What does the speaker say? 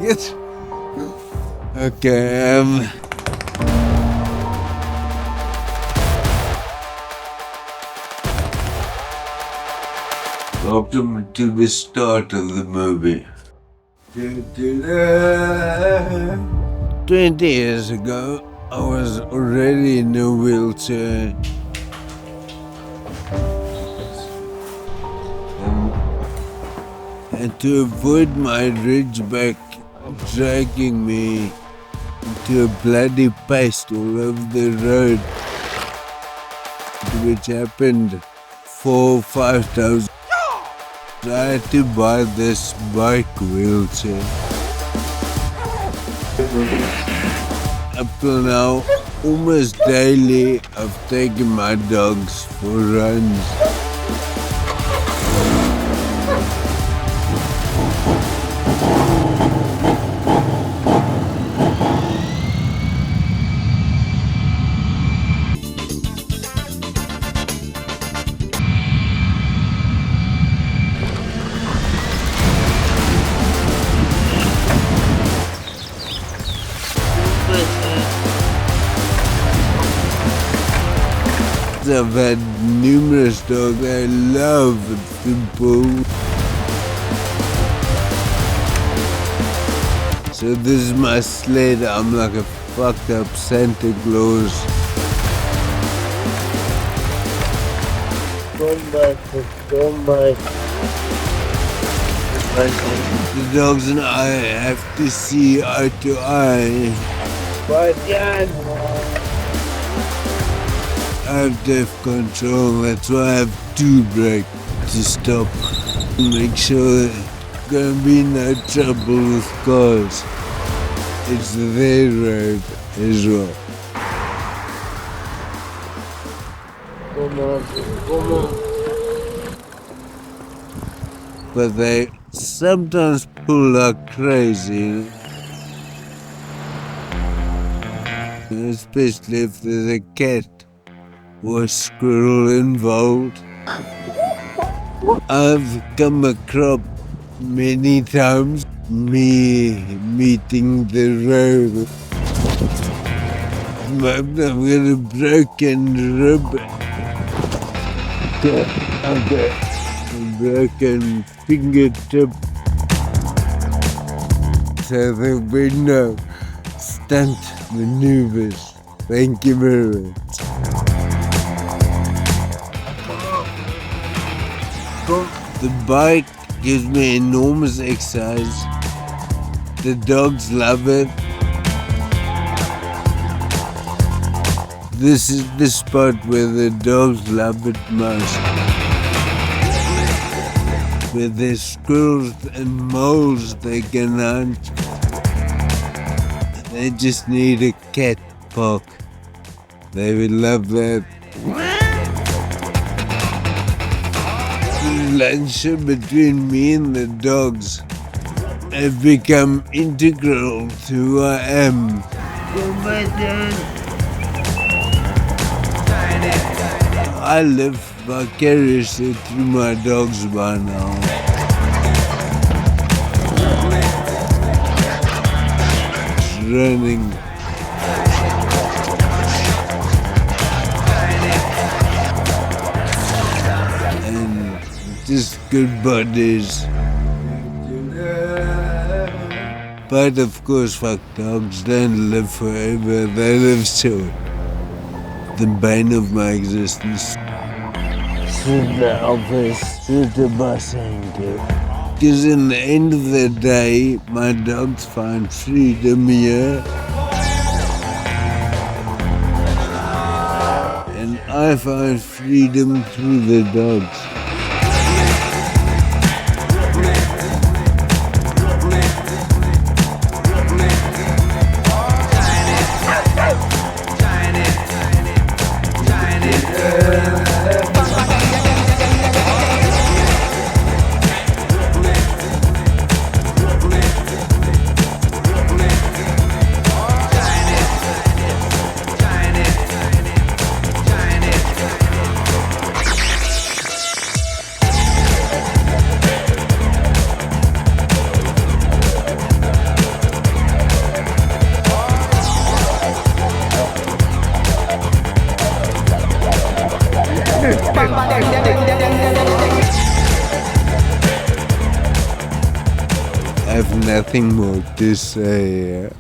Get. Okay, welcome to the start of the movie. 20 years ago, I was already in a wheelchair. And to avoid my ridgeback dragging me into a bloody paste all over the road, which happened 4 or 5 times, I had to buy this bike wheelchair. Up till now, almost daily, I've taken my dogs for runs. I've had numerous dogs. I love football. So this is my sled. I'm like a fucked up Santa Claus. Come back. The dogs and I have to see eye to eye. But yeah. I have to have control, that's why I have 2 brakes to stop. Make sure there's gonna be no trouble with cars. It's their road as well. Come on. But they sometimes pull like crazy. Especially if there's a cat or a squirrel involved. I've come across many times me meeting the road. I've got a broken rib. Okay. A broken fingertip. So there'll be no stunt maneuvers. Thank you very much. The bike gives me enormous exercise. The dogs love it. This is the spot where the dogs love it most. Where there's squirrels and moles they can hunt. They just need a cat park. They would love that. The relationship between me and the dogs have become integral to who I am. I live vicariously through my dogs by now. Running. And just good buddies. But of course, fuck, dogs don't live forever, they live short. The bane of my existence. Sit the office, sit the bus anchor. Because in the end of the day, my dogs find freedom here. And I find freedom through the dogs. I have nothing more to say.